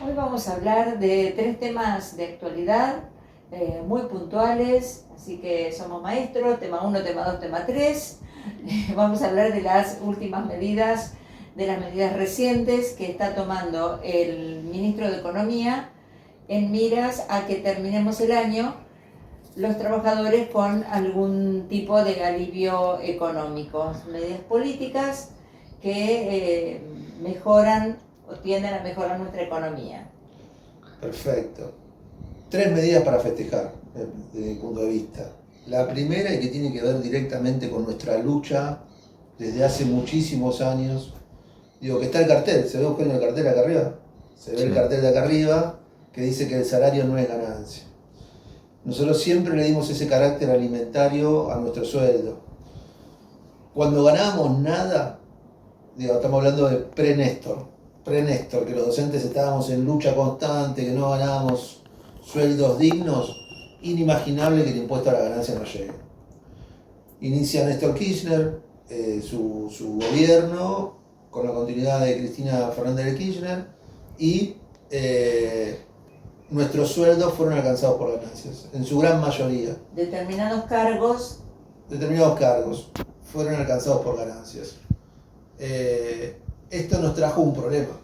Hoy vamos a hablar de tres temas de actualidad muy puntuales, así que somos maestros, tema 1, tema 2, tema 3. Vamos a hablar de las últimas medidas, de las medidas recientes que está tomando el ministro de Economía en miras a que terminemos el año los trabajadores con algún tipo de alivio económico, medidas políticas que mejoran o tienden a mejorar nuestra economía. Perfecto. Tres medidas para festejar, desde mi punto de vista. La primera, y que tiene que ver directamente con nuestra lucha desde hace muchísimos años, digo que está el cartel, ¿se ve Eugenio el cartel acá arriba? Se ve sí. El cartel de acá arriba que dice que el salario no es ganancia. Nosotros siempre le dimos ese carácter alimentario a nuestro sueldo. Cuando ganábamos nada, digo, estamos hablando de pre-Néstor, que los docentes estábamos en lucha constante, que no ganábamos sueldos dignos, inimaginable que el impuesto a la ganancia no llegue. Inicia Néstor Kirchner su gobierno con la continuidad de Cristina Fernández de Kirchner y nuestros sueldos fueron alcanzados por ganancias, en su gran mayoría. Determinados cargos fueron alcanzados por ganancias. Esto nos trajo un problema,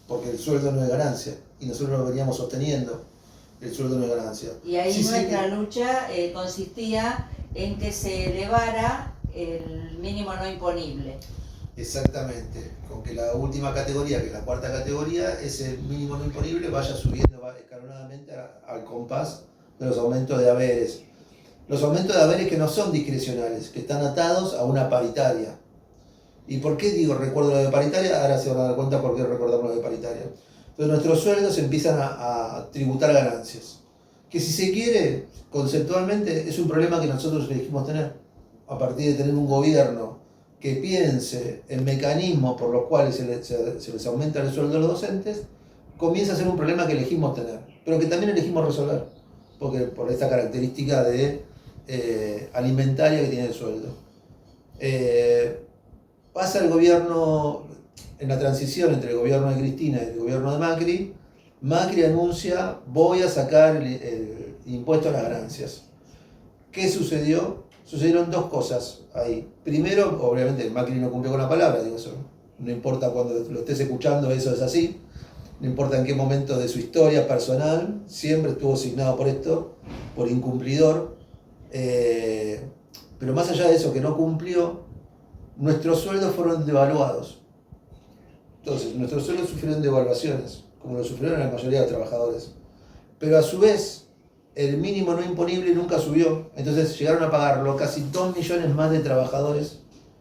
porque el sueldo no es ganancia, y nosotros lo veníamos sosteniendo, el sueldo no es ganancia. Y ahí nuestra lucha consistía en que se elevara el mínimo no imponible. Exactamente, con que la última categoría, que es la cuarta categoría, ese mínimo no imponible vaya subiendo escalonadamente al compás de los aumentos de haberes. Los aumentos de haberes que no son discrecionales, que están atados a una paritaria. ¿Y por qué digo recuerdo lo de paritaria? Ahora se van a dar cuenta por qué recordamos lo de paritaria. Entonces nuestros sueldos empiezan a tributar ganancias. Que si se quiere, conceptualmente, es un problema que nosotros elegimos tener. A partir de tener un gobierno que piense en mecanismos por los cuales se les aumenta el sueldo a los docentes, comienza a ser un problema que elegimos tener, pero que también elegimos resolver, porque por esta característica de alimentaria que tiene el sueldo. Pasa el gobierno, en la transición entre el gobierno de Cristina y el gobierno de Macri, Macri anuncia: voy a sacar el impuesto a las ganancias. ¿Qué sucedió? Sucedieron dos cosas ahí. Primero, obviamente Macri no cumplió con la palabra, digo, eso no importa cuando lo estés escuchando, eso es así. No importa en qué momento de su historia personal, siempre estuvo asignado por esto, por incumplidor. Pero más allá de eso que no cumplió, nuestros sueldos fueron devaluados. Entonces, nuestros sueldos sufrieron devaluaciones, como lo sufrieron la mayoría de los trabajadores. Pero a su vez, el mínimo no imponible nunca subió. Entonces llegaron a pagarlo casi 2 millones más de trabajadores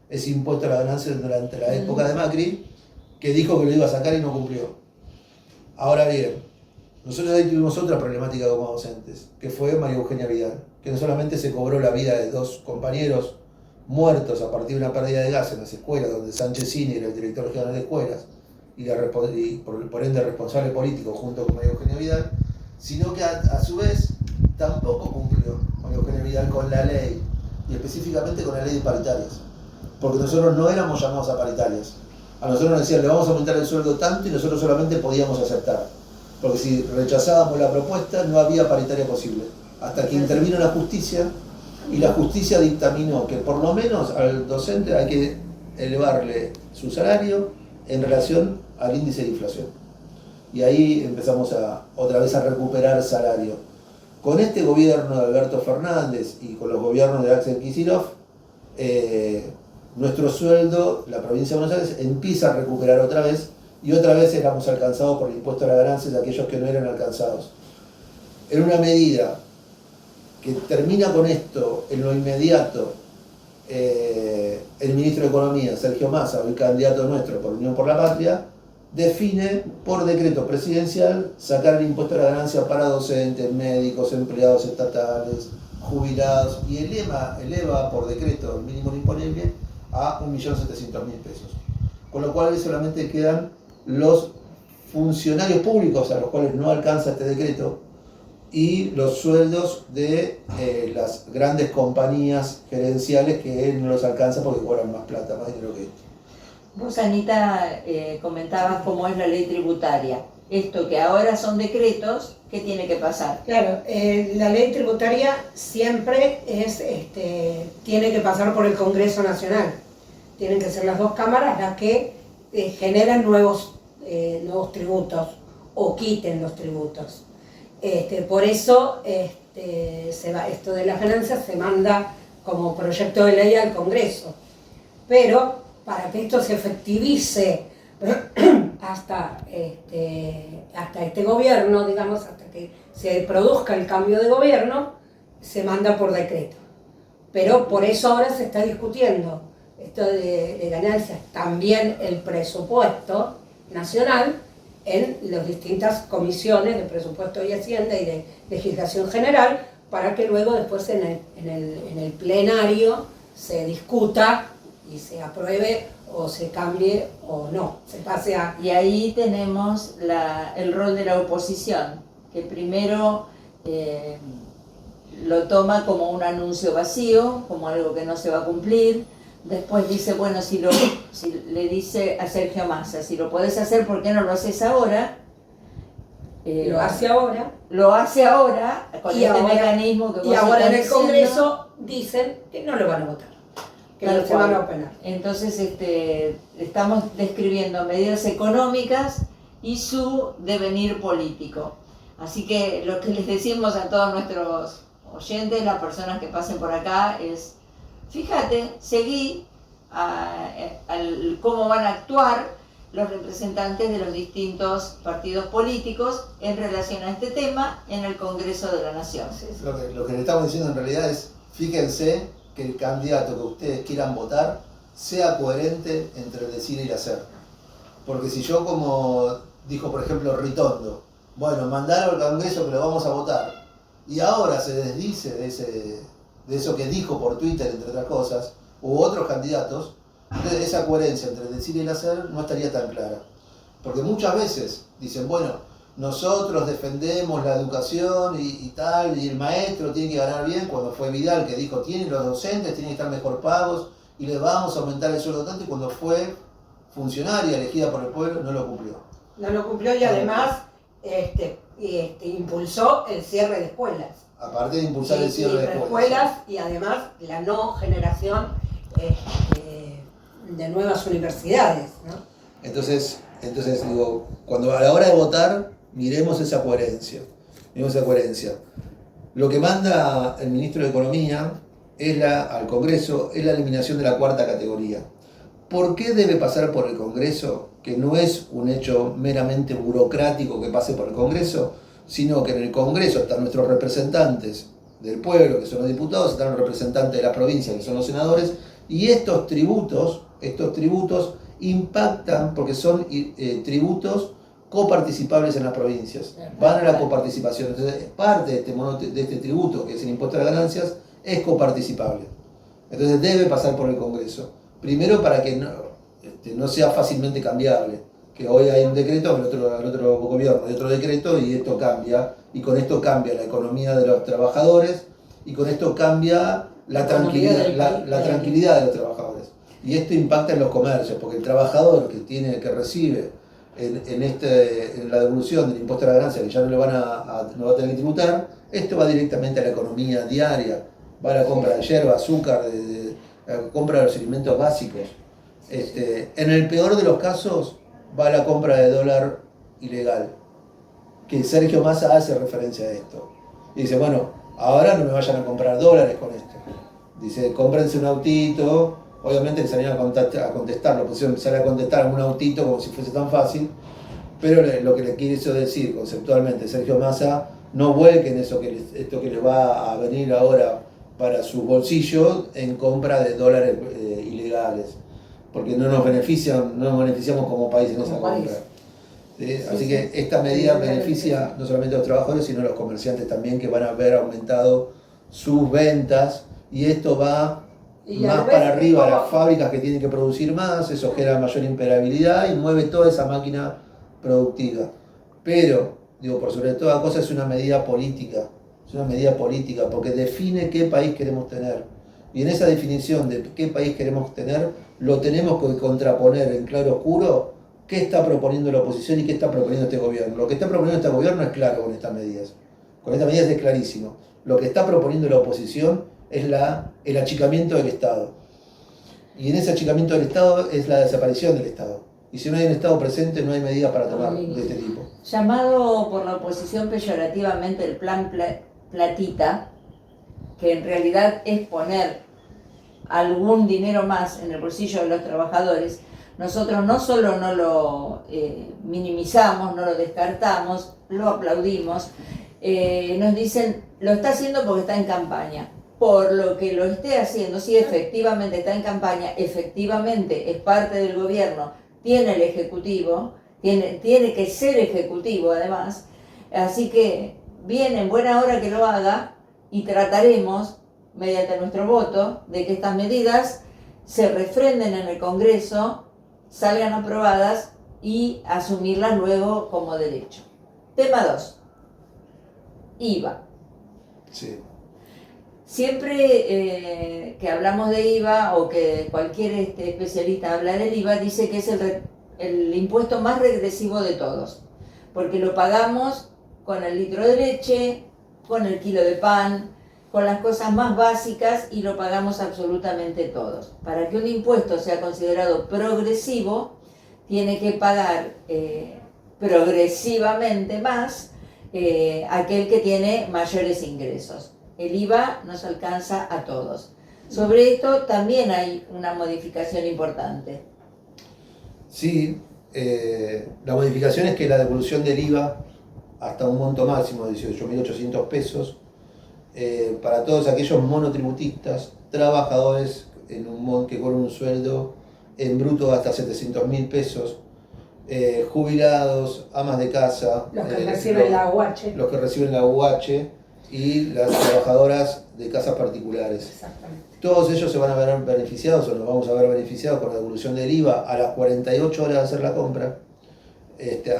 ese impuesto a la ganancia durante la época de Macri, que dijo que lo iba a sacar y no cumplió. Ahora bien, nosotros ahí tuvimos otra problemática como docentes, que fue María Eugenia Vidal, que no solamente se cobró la vida de 2 compañeros muertos a partir de una pérdida de gas en las escuelas, donde Sánchez Cini era el director general de escuelas y por ende responsable político junto con María Eugenia Vidal, sino que a su vez tampoco cumplió María Eugenia Vidal con la ley, y específicamente con la ley de paritarias, porque nosotros no éramos llamados a paritarias. A nosotros nos decían: le vamos a aumentar el sueldo tanto, y nosotros solamente podíamos aceptar, porque si rechazábamos la propuesta no había paritaria posible, hasta que intervino la justicia, y la justicia dictaminó que por lo menos al docente hay que elevarle su salario en relación al índice de inflación. Y ahí empezamos otra vez a recuperar salario. Con este gobierno de Alberto Fernández y con los gobiernos de Axel Kicillof, nuestro sueldo, la provincia de Buenos Aires, empieza a recuperar otra vez, y otra vez éramos alcanzados por el impuesto a las ganancias de aquellos que no eran alcanzados. En una medida que termina con esto en lo inmediato, el ministro de Economía, Sergio Massa, el candidato nuestro por Unión por la Patria, define por decreto presidencial sacar el impuesto a la ganancia para docentes, médicos, empleados estatales, jubilados, y eleva por decreto el mínimo imponible a 1.700.000 pesos. Con lo cual solamente quedan los funcionarios públicos a los cuales no alcanza este decreto, y los sueldos de las grandes compañías gerenciales que no los alcanza porque cobran más plata, más dinero que esto. Vos, Anita, comentabas cómo es la ley tributaria. esto que ahora son decretos, ¿qué tiene que pasar? Claro, la ley tributaria siempre tiene que pasar por el Congreso Nacional. Tienen que ser las dos cámaras las que generan nuevos tributos o quiten los tributos. Por eso esto de las ganancias se manda como proyecto de ley al Congreso. Pero para que esto se efectivice hasta este gobierno, digamos, hasta que se produzca el cambio de gobierno, se manda por decreto. Pero por eso ahora se está discutiendo esto de ganancias, también el presupuesto nacional en las distintas comisiones de presupuesto y hacienda y de legislación general, para que luego después en el plenario se discuta y se apruebe o se cambie o no, se pase a... Y ahí tenemos el rol de la oposición, que primero lo toma como un anuncio vacío, como algo que no se va a cumplir. Después dice, bueno, si le dice a Sergio Massa, si lo podés hacer, ¿por qué no lo haces ahora? Lo hace ahora. Lo hace ahora, con este mecanismo que vos y ahora en el diciendo. Congreso dicen que no lo van a votar, que no se van a opinar. Entonces estamos describiendo medidas económicas y su devenir político. Así que lo que les decimos a todos nuestros oyentes, las personas que pasen por acá, es: fíjate, seguí cómo van a actuar los representantes de los distintos partidos políticos en relación a este tema en el Congreso de la Nación. Lo que le estamos diciendo en realidad es, fíjense que el candidato que ustedes quieran votar sea coherente entre el decir y el hacer. Porque si yo, como dijo por ejemplo Ritondo, bueno, mandaron al Congreso que lo vamos a votar, y ahora se desdice de eso que dijo por Twitter, entre otras cosas, u otros candidatos, entonces esa coherencia entre el decir y el hacer no estaría tan clara. Porque muchas veces dicen, bueno, nosotros defendemos la educación y tal, y el maestro tiene que ganar bien, cuando fue Vidal que dijo, los docentes tienen que estar mejor pagos y les vamos a aumentar el sueldo tanto, y cuando fue funcionaria elegida por el pueblo no lo cumplió. No lo cumplió y además impulsó el cierre de escuelas. Aparte de impulsar el cierre de escuelas y además la no generación de nuevas universidades, ¿no? Entonces digo, cuando a la hora de votar, miremos esa coherencia. Lo que manda el ministro de Economía al Congreso es la eliminación de la cuarta categoría. ¿Por qué debe pasar por el Congreso? Que no es un hecho meramente burocrático que pase por el Congreso, sino que en el Congreso están nuestros representantes del pueblo, que son los diputados, están los representantes de la provincia, que son los senadores, y estos tributos impactan porque son tributos coparticipables en las provincias, van a la coparticipación. Entonces, parte de este tributo, que es el impuesto a las ganancias, es coparticipable. Entonces debe pasar por el Congreso. Primero para que no sea fácilmente cambiable, que hoy hay un decreto, al otro gobierno hay otro decreto y esto cambia, y con esto cambia la economía de los trabajadores y con esto cambia la tranquilidad de los trabajadores. Y esto impacta en los comercios, porque el trabajador que recibe en la devolución del impuesto a la ganancia, que ya no va a tener que tributar, esto va directamente a la economía diaria, va a la compra de yerba, azúcar, la compra de los alimentos básicos. En el peor de los casos va a la compra de dólar ilegal, que Sergio Massa hace referencia a esto. Y dice, bueno, ahora no me vayan a comprar dólares con esto. Dice, cómprense un autito. Obviamente le salían a contestar, lo pusieron a contestar a un autito como si fuese tan fácil, pero lo que le quiere eso decir conceptualmente Sergio Massa, no vuelquen esto que les va a venir ahora para su bolsillo en compra de dólares ilegales, porque no nos beneficiamos como país en esa compra. Así que esta medida beneficia no solamente a los trabajadores, sino a los comerciantes también, que van a ver aumentado sus ventas, y esto va más para arriba a las fábricas que tienen que producir más, eso genera mayor imperabilidad y mueve toda esa máquina productiva. Pero, por sobre toda cosa, es una medida política, porque define qué país queremos tener. Y en esa definición de qué país queremos tener, lo tenemos que contraponer en claro oscuro qué está proponiendo la oposición y qué está proponiendo este gobierno. Lo que está proponiendo este gobierno es claro con estas medidas. Con estas medidas es clarísimo. Lo que está proponiendo la oposición es el achicamiento del Estado. Y en ese achicamiento del Estado es la desaparición del Estado. Y si no hay un Estado presente, no hay medidas para tomar de este tipo. Llamado por la oposición peyorativamente el plan platita, que en realidad es poner algún dinero más en el bolsillo de los trabajadores, nosotros no solo no lo minimizamos, no lo descartamos, lo aplaudimos, nos dicen, lo está haciendo porque está en campaña. Por lo que lo esté haciendo, si efectivamente está en campaña, efectivamente es parte del gobierno, tiene el ejecutivo, tiene que ser ejecutivo además, así que viene en buena hora que lo haga y trataremos, mediante nuestro voto, de que estas medidas se refrenden en el Congreso, salgan aprobadas y asumirlas luego como derecho. Tema 2. IVA. Sí. Siempre que hablamos de IVA o que cualquier especialista habla del IVA, dice que es el impuesto más regresivo de todos, porque lo pagamos con el litro de leche, con el kilo de pan, con las cosas más básicas y lo pagamos absolutamente todos. Para que un impuesto sea considerado progresivo, tiene que pagar progresivamente más aquel que tiene mayores ingresos. El IVA nos alcanza a todos. Sobre esto también hay una modificación importante. Sí, la modificación es que la devolución del IVA hasta un monto máximo de 18.800 pesos para todos aquellos monotributistas, trabajadores que cobran un sueldo en bruto hasta 700.000 pesos, jubilados, amas de casa, los que reciben la UH. Los que reciben la UH y las trabajadoras de casas particulares. Exactamente. Todos ellos se van a ver beneficiados o nos vamos a ver beneficiados con la devolución del IVA a las 48 horas de hacer la compra,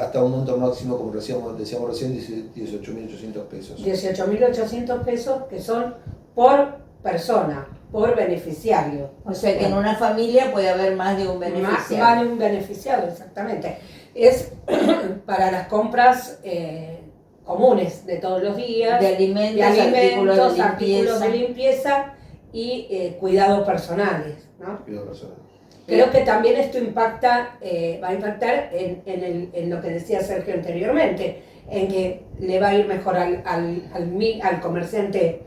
hasta un monto máximo, como decíamos recién, 18.800 pesos. 18.800 pesos que son por persona, por beneficiario. O sea que en una familia puede haber más de un beneficiario. Más de un beneficiario, exactamente. Es para las compras comunes de todos los días, de alimentos, artículos de limpieza y cuidados personales, ¿no? Cuidado personal. Creo que también esto va a impactar en lo que decía Sergio anteriormente, en que le va a ir mejor al comerciante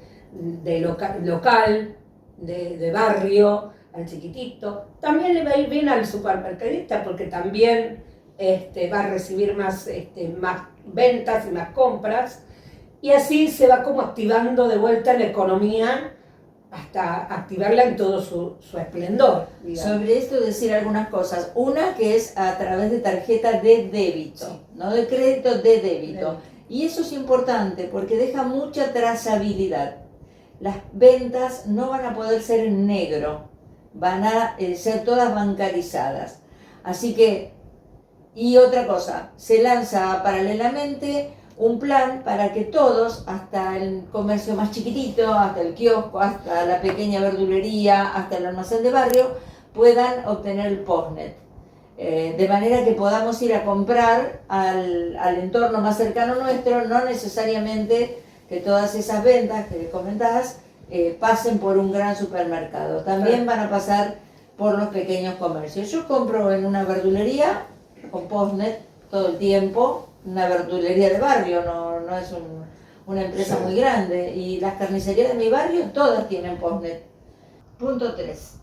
local, de barrio, al chiquitito. También le va a ir bien al supermercadista porque también va a recibir más ventas y más compras. Y así se va como activando de vuelta la economía hasta activarla en todo su esplendor. Digamos. Sobre esto decir algunas cosas. Una que es a través de tarjetas de débito, sí, no de crédito, de débito. Y eso es importante porque deja mucha trazabilidad. Las ventas no van a poder ser en negro, van a ser todas bancarizadas. Así que, y otra cosa, se lanza paralelamente un plan para que todos, hasta el comercio más chiquitito, hasta el kiosco, hasta la pequeña verdulería, hasta el almacén de barrio, puedan obtener el postnet. De manera que podamos ir a comprar al entorno más cercano nuestro, no necesariamente que todas esas ventas que comentabas pasen por un gran supermercado. También van a pasar por los pequeños comercios. Yo compro en una verdulería con postnet todo el tiempo, una verdulería de barrio, no es una empresa muy grande, y las carnicerías de mi barrio todas tienen postnet. Punto 3.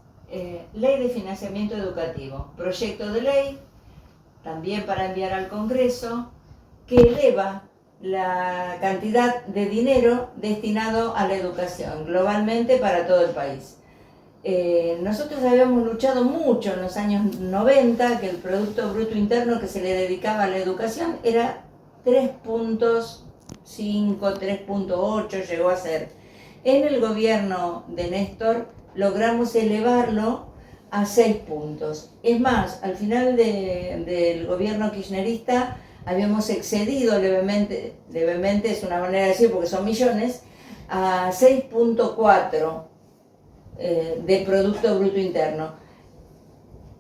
Ley de financiamiento educativo. Proyecto de ley, también para enviar al Congreso, que eleva la cantidad de dinero destinado a la educación globalmente para todo el país. Nosotros habíamos luchado mucho en los años 90 que el Producto Bruto Interno que se le dedicaba a la educación era 3.5, 3.8 llegó a ser. En el gobierno de Néstor logramos elevarlo a 6 puntos. Es más, al final del gobierno kirchnerista habíamos excedido levemente es una manera de decir porque son millones, a 6.4 de Producto Bruto Interno.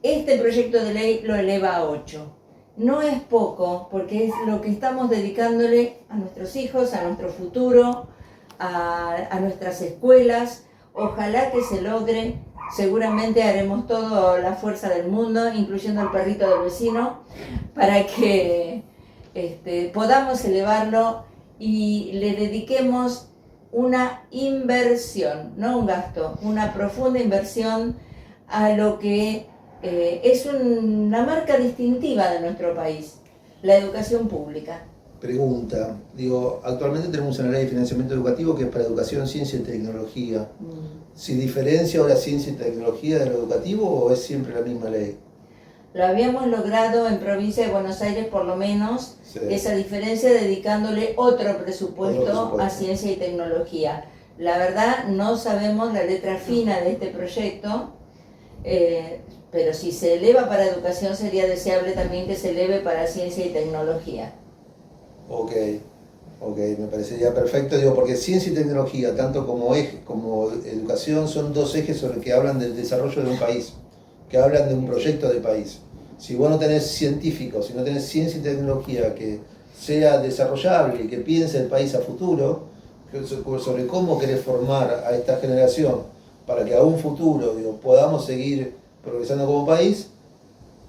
Este proyecto de ley lo eleva a 8. no es poco, porque es lo que estamos dedicándole a nuestros hijos, a nuestro futuro, a nuestras escuelas. Ojalá que se logre. Seguramente haremos toda la fuerza del mundo, incluyendo el perrito del vecino, para que podamos elevarlo y le dediquemos una inversión, no un gasto, una profunda inversión a lo que es una marca distintiva de nuestro país, la educación pública. Pregunta, digo, actualmente tenemos una ley de financiamiento educativo que es para educación, ciencia y tecnología. ¿Se diferencia ahora ciencia y tecnología de lo educativo o es siempre la misma ley? Lo habíamos logrado en provincia de Buenos Aires por lo menos, Sí. esa diferencia dedicándole otro presupuesto a ciencia y tecnología. La verdad no sabemos la letra fina de este proyecto, pero si se eleva para educación sería deseable también que se eleve para ciencia y tecnología. Ok, me parecería perfecto, digo, porque ciencia y tecnología, tanto como eje, como educación, son dos ejes sobre que hablan del desarrollo de un país, que hablan de un proyecto de país. Si vos no tenés científicos, si no tenés ciencia y tecnología que sea desarrollable y que piense el país a futuro, sobre cómo querés formar a esta generación para que a un futuro, digo, podamos seguir progresando como país,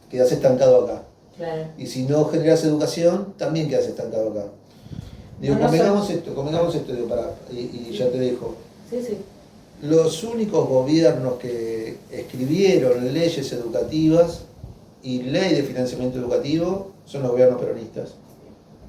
quedás estancado acá. Claro. Y si no generas educación, también quedas estancado acá. Digo, No, no convengamos esto, digo, y ya te dejo. Sí, sí. Los únicos gobiernos que escribieron leyes educativas y ley de financiamiento educativo son los gobiernos peronistas.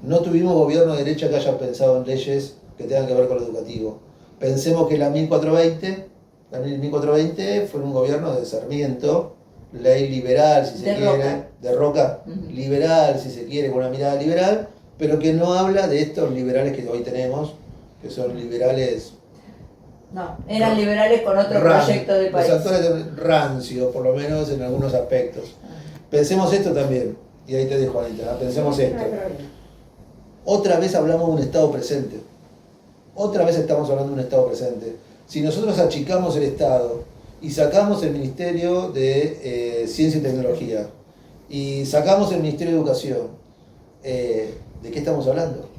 No tuvimos gobierno de derecha que haya pensado en leyes que tengan que ver con lo educativo. Pensemos que la 1420 fue un gobierno de Sarmiento, ley liberal si se quiere, de Roca, liberal si se quiere, con una mirada liberal, pero que no habla de estos liberales que hoy tenemos, que son liberales... No, eran liberales con otro proyecto de país. Los actores rancios, por lo menos en algunos aspectos. Pensemos esto también, y ahí te dejo, Anita, pensemos esto. Otra vez hablamos de un Estado presente. Otra vez estamos hablando de un Estado presente. Si nosotros achicamos el Estado y sacamos el Ministerio de Ciencia y Tecnología y sacamos el Ministerio de Educación, ¿de qué estamos hablando?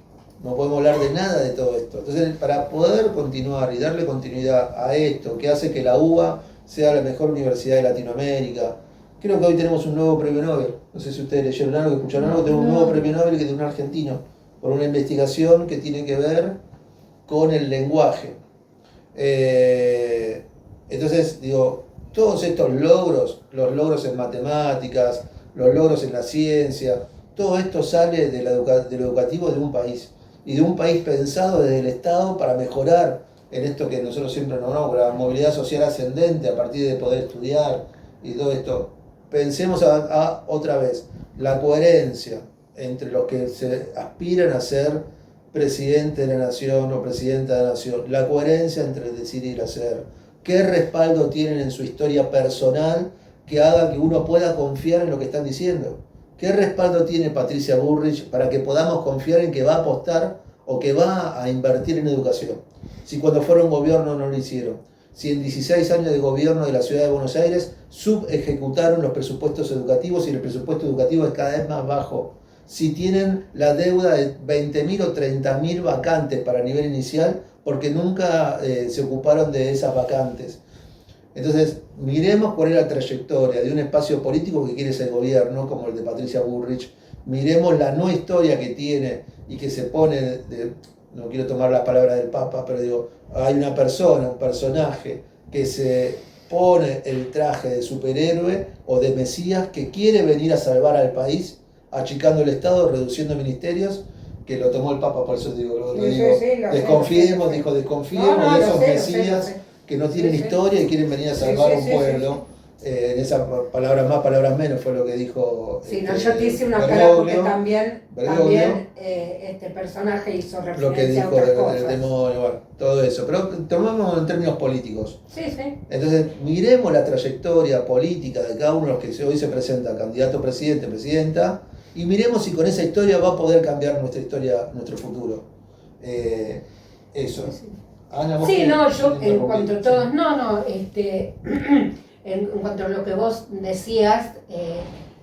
No podemos hablar de nada de todo esto. Entonces, para poder continuar y darle continuidad a esto, que hace que la UBA sea la mejor universidad de Latinoamérica, creo que hoy tenemos un nuevo premio Nobel. No sé si ustedes leyeron algo, escucharon algo, tenemos un nuevo premio Nobel que es de un argentino, por una investigación que tiene que ver con el lenguaje. Entonces, digo, todos estos logros, los logros en matemáticas, los logros en la ciencia, todo esto sale de lo educativo de un país. Y de un país pensado desde el Estado para mejorar en esto que nosotros siempre nombramos, la movilidad social ascendente a partir de poder estudiar y todo esto. Pensemos otra vez, la coherencia entre los que se aspiran a ser presidente de la nación o presidenta de la nación, la coherencia entre el decir y el hacer. ¿Qué respaldo tienen en su historia personal que haga que uno pueda confiar en lo que están diciendo? ¿Qué respaldo tiene Patricia Bullrich para que podamos confiar en que va a apostar o que va a invertir en educación? Si cuando fueron gobierno no lo hicieron. Si en 16 años de gobierno de la ciudad de Buenos Aires subejecutaron los presupuestos educativos y el presupuesto educativo es cada vez más bajo. Si tienen la deuda de 20.000 o 30.000 vacantes para nivel inicial porque nunca se ocuparon de esas vacantes. Entonces, miremos cuál es la trayectoria de un espacio político que quiere ser gobierno, como el de Patricia Bullrich. Miremos la no historia que tiene y que se pone, no quiero tomar las palabras del Papa, pero digo, hay una persona, un personaje que se pone el traje de superhéroe o de Mesías que quiere venir a salvar al país, achicando el Estado, reduciendo ministerios, que lo tomó el Papa, por eso digo, desconfiemos, dijo, desconfiemos de esos Mesías que no tienen historia y quieren venir a salvar a un pueblo. En esas palabras más, palabras menos, fue lo que dijo. Sí, no, yo te hice una cara porque también este personaje hizo referencia lo que dijo a otras cosas. del demonio, bueno, todo eso. Pero tomamos en términos políticos. Sí, sí. Entonces, miremos la trayectoria política de cada uno de los que hoy se presenta, candidato presidente, presidenta, y miremos si con esa historia va a poder cambiar nuestra historia, nuestro futuro. Eso. Sí. Ana, Sí, no, yo en cuanto a todos, en cuanto a lo que vos decías,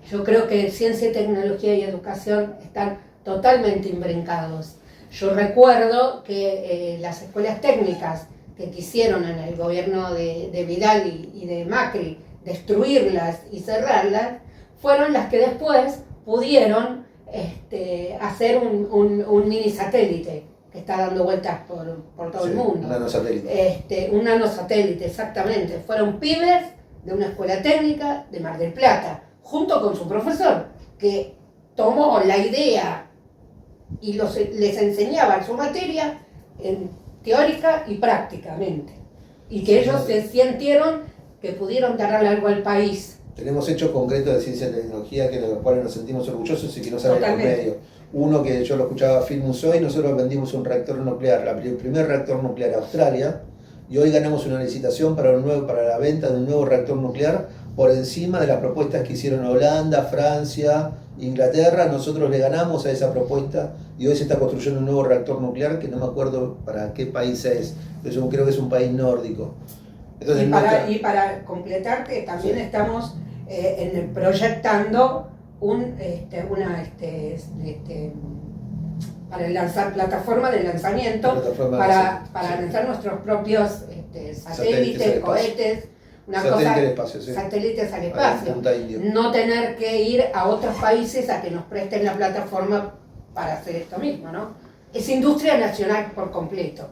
Yo creo que ciencia, tecnología y educación están totalmente imbrincados. Yo recuerdo que las escuelas técnicas que quisieron en el gobierno de Vidal y de Macri destruirlas y cerrarlas, fueron las que después pudieron hacer un mini satélite que está dando vueltas por todo el mundo. Un nanosatélite. Un nanosatélite, exactamente. Fueron pibes de una escuela técnica de Mar del Plata, junto con su profesor, que tomó la idea y les enseñaba su materia teórica y prácticamente. Y que ellos se sintieron que pudieron darle algo al país. Tenemos hechos concretos de ciencia y tecnología de los cuales nos sentimos orgullosos y que no salen por medio. Uno que yo lo escuchaba a Phil Mussoy, nosotros vendimos un reactor nuclear, el primer reactor nuclear a Australia, y hoy ganamos una licitación para la venta de un nuevo reactor nuclear por encima de las propuestas que hicieron Holanda, Francia, Inglaterra. Nosotros le ganamos a esa propuesta y hoy se está construyendo un nuevo reactor nuclear que no me acuerdo para qué país es, pero yo creo que es un país nórdico. Entonces, y para completarte, también estamos proyectando para lanzar plataforma de lanzamiento para lanzar nuestros propios satélites, cohetes, satélites al espacio. No tener que ir a otros países a que nos presten la plataforma para hacer esto mismo, ¿no? Es industria nacional por completo.